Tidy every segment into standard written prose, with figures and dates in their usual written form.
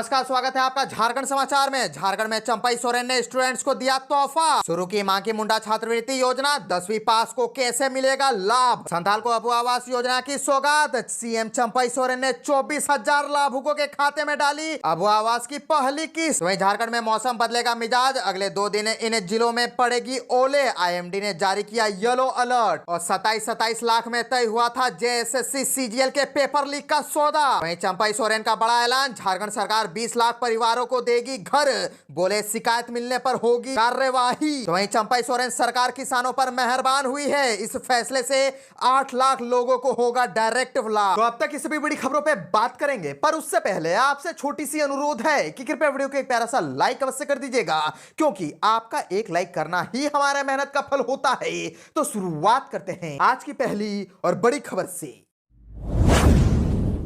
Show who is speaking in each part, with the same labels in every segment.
Speaker 1: नमस्कार, स्वागत है आपका झारखंड समाचार में। झारखंड में चंपई सोरेन ने स्टूडेंट्स को दिया तोहफा। शुरू की मांगी मुंडा छात्रवृत्ति योजना, 10वीं पास को कैसे मिलेगा लाभ। संथाल को अबू आवास योजना की सौगात। सीएम चंपई सोरेन ने 24,000 लाभुकों के खाते में डाली अबू आवास की पहली किस्त। वहीं झारखंड में मौसम बदलेगा मिजाज, अगले 2 दिन इन जिलों में पड़ेगी ओले। आईएमडी ने जारी किया येलो अलर्ट। और 27 लाख में तय हुआ था जेएसएससी सीजीएल के पेपर लीक का सौदा। वहीं चंपई सोरेन का बड़ा ऐलान, झारखंड सरकार 20 लाख परिवारों को देगी घर, बोले शिकायत मिलने पर होगी कार्यवाही। तो वहीं चंपई सोरेन सरकार किसानों पर मेहरबान हुई है, इस फैसले से 8 लाख लोगों को होगा डायरेक्ट लाभ। तो अब तक इस सभी बड़ी खबरों पे बात करेंगे, पर उससे पहले आपसे छोटी सी अनुरोध है कि कृपया वीडियो को एक प्यारा सा लाइक अवश्य कर दीजिएगा, क्योंकि आपका एक लाइक करना ही हमारे मेहनत का फल होता है। तो शुरुआत करते हैं आज की पहली और बड़ी खबर से।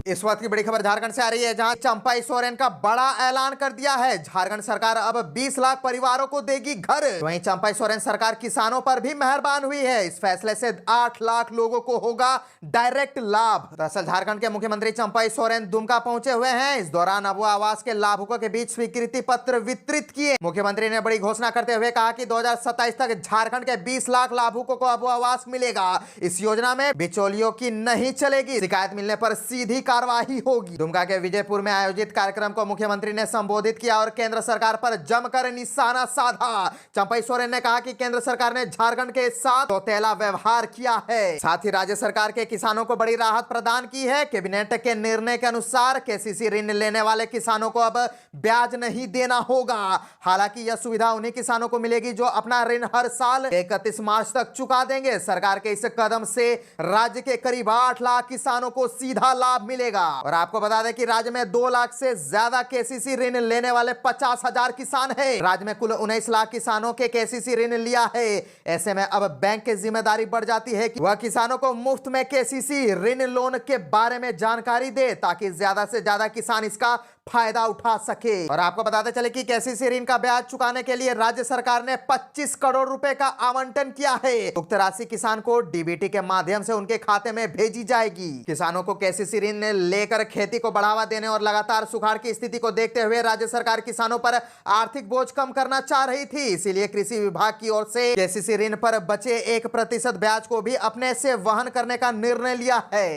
Speaker 1: इस वक्त की बड़ी खबर झारखंड से आ रही है, जहां चंपई सोरेन का बड़ा ऐलान कर दिया है। झारखंड सरकार अब 20 लाख परिवारों को देगी घर। वहीं चंपई सोरेन सरकार किसानों पर भी मेहरबान हुई है, इस फैसले से 8 लाख लोगों को होगा डायरेक्ट लाभ। दरअसल झारखंड के मुख्यमंत्री चंपई सोरेन दुमका पहुंचे हुए हैं। इस दौरान अबू आवास के लाभुकों के बीच स्वीकृति पत्र वितरित किए। मुख्यमंत्री ने बड़ी घोषणा करते हुए कहा कि 2027 तक झारखंड के 20 लाख लाभुकों को अबू आवास मिलेगा। इस योजना में बिचौलियों की नहीं चलेगी, शिकायत मिलने पर सीधी कार्रवाई होगी। दुमका के विजयपुर में आयोजित कार्यक्रम को मुख्यमंत्री ने संबोधित किया और केंद्र सरकार पर जमकर निशाना साधा। चंपई सोरेन ने कहा कि केंद्र सरकार ने झारखंड के साथ सौतेला व्यवहार किया है, साथ ही राज्य सरकार के किसानों को बड़ी राहत प्रदान की है। कैबिनेट के निर्णय के अनुसार केसीसी ऋण लेने वाले किसानों को अब ब्याज नहीं देना होगा। हालांकि यह सुविधा उन्हीं किसानों को मिलेगी जो अपना ऋण हर साल 31 मार्च तक चुका देंगे। सरकार के इस कदम से राज्य के करीब 8 लाख किसानों को सीधा लाभ मिलेगा। और आपको बता दें कि राज्य में 2 लाख से ज्यादा केसीसी ऋण लेने वाले 50,000 किसान हैं। राज्य में कुल 19 लाख किसानों के केसीसी ऋण लिया है। ऐसे में अब बैंक की जिम्मेदारी बढ़ जाती है कि वह किसानों को मुफ्त में केसीसी ऋण लोन के बारे में जानकारी दे, ताकि ज्यादा से ज्यादा किसान इसका फायदा उठा सके। और आपको बताते चले कि केसीसी ऋण का ब्याज चुकाने के लिए राज्य सरकार ने 25 करोड़ रुपए का आवंटन किया है। उक्त राशि किसान को डीबीटी के माध्यम से उनके खाते में भेजी जाएगी। किसानों को केसीसी ऋण लेकर खेती को बढ़ावा देने और लगातार सुखाड़ की स्थिति को देखते हुए राज्य सरकार किसानों पर आर्थिक बोझ कम करना चाह रही थी। इसीलिए कृषि विभाग की ओर से केसीसी ऋण पर बचे 1% ब्याज को भी अपने से वहन करने का निर्णय लिया है।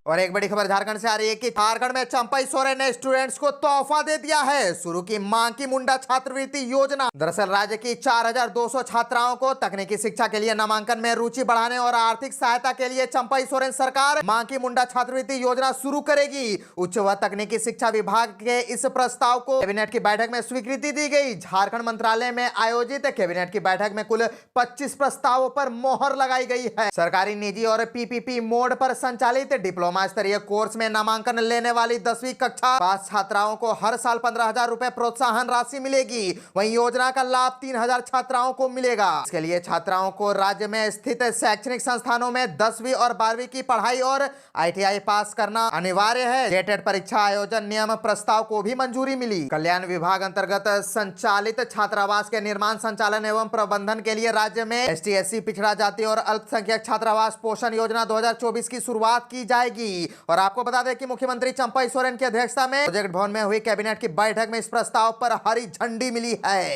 Speaker 1: और एक बड़ी खबर झारखंड से आ रही है कि झारखंड में चंपई सोरेन ने स्टूडेंट्स को तोहफा दे दिया है। शुरू की मांगी मुंडा छात्रवृत्ति योजना। दरअसल राज्य की 4,200 छात्राओं को तकनीकी शिक्षा के लिए नामांकन में रुचि बढ़ाने और आर्थिक सहायता के लिए चंपई सोरेन सरकार मांगी मुंडा छात्रवृत्ति योजना शुरू करेगी। उच्च व तकनीकी शिक्षा विभाग के इस प्रस्ताव को कैबिनेट की बैठक में स्वीकृति दी गई। झारखंड मंत्रालय में आयोजित कैबिनेट की बैठक में कुल 25 प्रस्तावों पर मोहर लगाई गई है। सरकारी, निजी और पीपीपी मोड पर संचालित डिप्लोमा स्तरीय कोर्स में नामांकन लेने वाली 10वीं कक्षा पास छात्राओं को हर साल 15,000 रुपए प्रोत्साहन राशि मिलेगी। वहीं योजना का लाभ 3,000 छात्राओं को मिलेगा। इसके लिए छात्राओं को राज्य में स्थित शैक्षणिक संस्थानों में 10वीं और 12वीं की पढ़ाई और आईटीआई पास करना अनिवार्य है। जेटेट परीक्षा आयोजन नियम प्रस्ताव को भी मंजूरी मिली। कल्याण विभाग अंतर्गत संचालित छात्रावास के निर्माण, संचालन एवं प्रबंधन के लिए राज्य में एसटी, एससी, पिछड़ा जाति और अल्पसंख्यक छात्रावास पोषण योजना 2024 की शुरुआत की जाएगी। और आपको बता दें कि मुख्यमंत्री चंपई सोरेन की अध्यक्षता में प्रोजेक्ट भवन में हुई कैबिनेट की बैठक में इस प्रस्ताव पर हरी झंडी मिली है।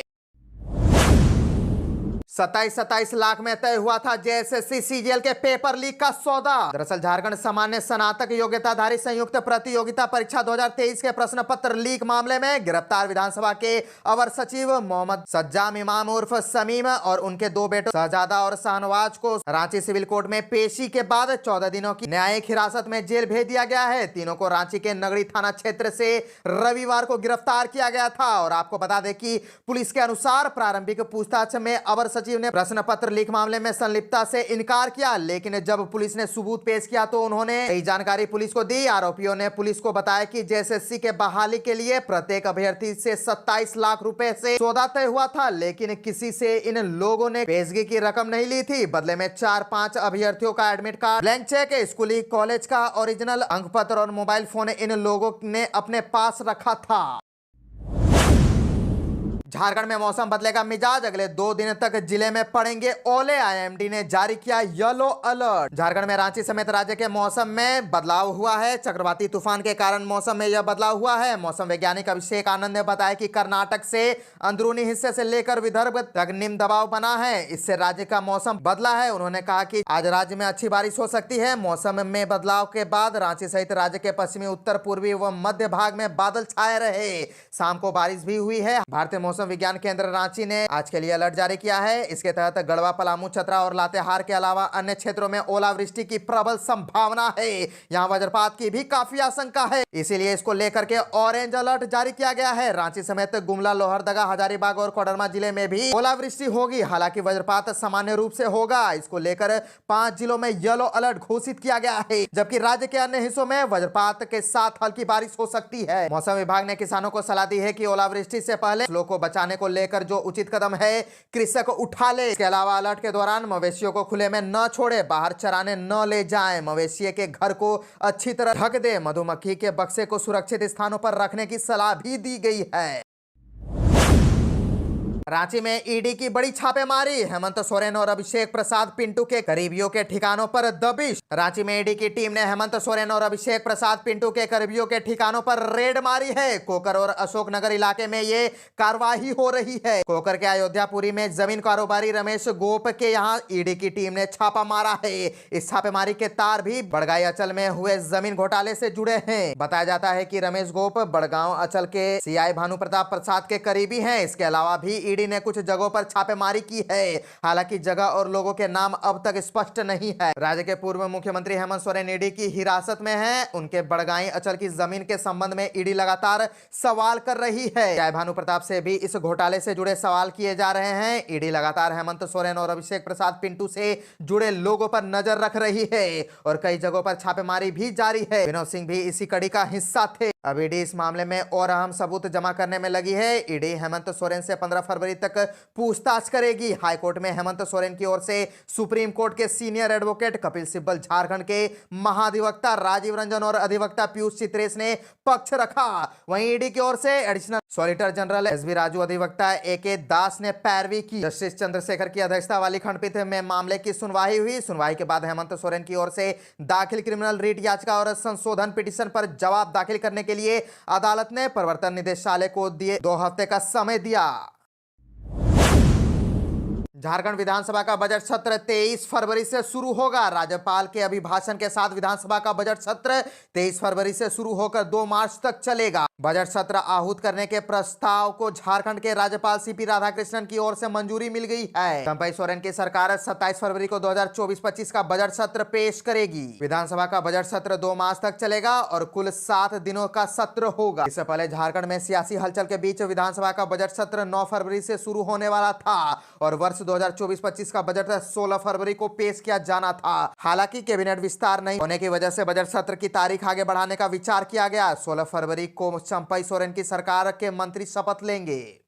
Speaker 1: 27 लाख में तय हुआ था जेएसएससी सीजीएल के पेपर लीक का सौदा। दरअसल झारखंड सामान्य स्नातक योग्यताधारी संयुक्त प्रतियोगिता परीक्षा 2023 के प्रश्न पत्र लीक मामले में गिरफ्तार विधानसभा के अवर सचिव मोहम्मद सज्जाम इमाम उर्फ समीम और उनके 2 बेटों शहजादा और शाहनवाज को रांची सिविल कोर्ट में पेशी के बाद 14 दिनों की न्यायिक हिरासत में जेल भेज दिया गया है। तीनों को रांची के नगड़ी थाना क्षेत्र से रविवार को गिरफ्तार किया गया था। और आपको बता दें कि पुलिस के अनुसार प्रारंभिक पूछताछ में अवर सचिव ने प्रश्न पत्र लीक मामले में संलिप्तता से इनकार किया, लेकिन जब पुलिस ने सबूत पेश किया तो उन्होंने यही जानकारी पुलिस को दी। आरोपियों ने पुलिस को बताया कि जेएसएससी के बहाली के लिए प्रत्येक अभ्यर्थी से 27 लाख रुपए से सौदा तय हुआ था, लेकिन किसी से इन लोगों ने पेशगी की रकम नहीं ली थी। बदले में 4-5 अभ्यर्थियों का एडमिट कार्ड, ब्लैंक चेक, स्कूली कॉलेज का ओरिजिनल अंक पत्र और मोबाइल फोन इन लोगों ने अपने पास रखा था। झारखंड में मौसम बदलेगा मिजाज, अगले 2 दिन तक जिले में पड़ेंगे ओले। आईएमडी ने जारी किया येलो अलर्ट। झारखंड में रांची समेत राज्य के मौसम में बदलाव हुआ है। चक्रवाती तूफान के कारण मौसम में यह बदलाव हुआ है। मौसम वैज्ञानिक अभिषेक आनंद ने बताया कि कर्नाटक से अंदरूनी हिस्से से लेकर विदर्भ तक निम्न दबाव बना है, इससे राज्य का मौसम बदला है। उन्होंने कहा कि आज राज्य में अच्छी बारिश हो सकती है। मौसम में बदलाव के बाद रांची सहित राज्य के पश्चिमी, उत्तर पूर्वी व मध्य भाग में बादल छाए रहे। शाम को बारिश भी हुई है। भारतीय मौसम विज्ञान केंद्र रांची ने आज के लिए अलर्ट जारी किया है। इसके तहत गढ़वा, पलामू, चतरा और लातेहार के अलावा अन्य क्षेत्रों में ओलावृष्टि की प्रबल संभावना है। यहां वज्रपात की भी काफी आशंका है, इसीलिए इसको लेकर के ऑरेंज अलर्ट जारी किया गया है। रांची समेत गुमला, लोहरदगा, हजारीबाग और कोडरमा जिले में भी ओलावृष्टि होगी। हालांकि वज्रपात सामान्य रूप से होगा। इसको लेकर 5 जिलों में येलो अलर्ट घोषित किया गया है, जबकि राज्य के अन्य हिस्सों में वज्रपात के साथ हल्की बारिश हो सकती है। मौसम विभाग ने किसानों को सलाह दी है कि ओलावृष्टि से पहले फसलों को बचाने को लेकर जो उचित कदम है कृषक उठा ले। इसके अलावा अलर्ट के दौरान मवेशियों को खुले में न छोड़े, बाहर चराने न ले जाएं, मवेशी के घर को अच्छी तरह ढक दे, मधुमक्खी के बक्से को सुरक्षित स्थानों पर रखने की सलाह भी दी गई है। रांची में ईडी की बड़ी छापेमारी, हेमंत सोरेन और अभिषेक प्रसाद पिंटू के करीबियों के ठिकानों पर दबिश। रांची में ईडी की टीम ने हेमंत सोरेन और अभिषेक प्रसाद पिंटू के करीबियों के ठिकानों पर रेड मारी है। कोकर और अशोकनगर इलाके में ये कार्रवाई हो रही है। कोकर के अयोध्यापुरी में जमीन कारोबारी रमेश गोप के यहाँ ईडी की टीम ने छापा मारा है। इस छापेमारी के तार भी बड़गाई अचल में हुए जमीन घोटाले से जुड़े हैं। बताया जाता है कि रमेश गोप बड़गांव अचल के सीआई भानु प्रताप प्रसाद के करीबी हैं। इसके अलावा भी ईडी ने कुछ जगहों पर छापेमारी की है। हालांकि जगह और लोगों के नाम अब तक स्पष्ट नहीं है। राज्य के पूर्व मुख्यमंत्री हेमंत सोरेन ईडी की हिरासत में हैं। उनके बड़गाई अचल की जमीन के संबंध में ईडी लगातार सवाल कर रही है। सीआई भानु प्रताप से भी इस घोटाले से जुड़े सवाल किए जा रहे हैं। ईडी लगातार हेमंत सोरेन और अभिषेक प्रसाद पिंटू से जुड़े लोगों पर नजर रख रही है और कई जगहों पर छापेमारी भी जारी है। विनोद सिंह भी इसी कड़ी का हिस्सा थे। अब ईडी इस मामले में और अहम सबूत जमा करने में लगी है। ईडी हेमंत सोरेन से 15 फरवरी तक पूछताछ करेगी। हाईकोर्ट में हेमंत सोरेन की ओर से सुप्रीम कोर्ट के सीनियर एडवोकेट कपिल सिब्बल, झारखंड के महाधिवक्ता राजीव रंजन और अधिवक्ता पीयूष चित्रेश ने पक्ष रखा। वहीं ईडी की ओर से additional solicitor general SB Raju, अधिवक्ता एके दास ने पैरवी की। जस्टिस चंद्रशेखर की अध्यक्षता वाली खंडपीठ में मामले की सुनवाई हुई। सुनवाई के बाद हेमंत सोरेन की ओर से दाखिल क्रिमिनल रिट याचिका और संशोधन पिटीशन पर जवाब दाखिल करने के लिए अदालत ने प्रवर्तन निदेशालय को दिए 2 हफ्ते का समय दिया। झारखंड विधानसभा का बजट सत्र 23 फरवरी से शुरू होगा। राज्यपाल के अभिभाषण के साथ विधानसभा का बजट सत्र 23 फरवरी से शुरू होकर 2 मार्च तक चलेगा। बजट सत्र आहूत करने के प्रस्ताव को झारखंड के राज्यपाल सीपी राधाकृष्णन की ओर से मंजूरी मिल गई है। चंपई सोरेन की सरकार 27 फरवरी को 2024-25 का बजट सत्र पेश करेगी। विधानसभा का बजट सत्र 2 मार्च तक चलेगा और कुल 7 दिनों का सत्र होगा। इससे पहले झारखंड में सियासी हलचल के बीच विधानसभा का बजट सत्र 9 फरवरी से शुरू होने वाला था और वर्ष 2024-25 का बजट 16 फरवरी को पेश किया जाना था। हालांकि कैबिनेट विस्तार नहीं होने की वजह से बजट सत्र की तारीख आगे बढ़ाने का विचार किया गया। 16 फरवरी को चंपई सोरेन की सरकार के मंत्री शपथ लेंगे।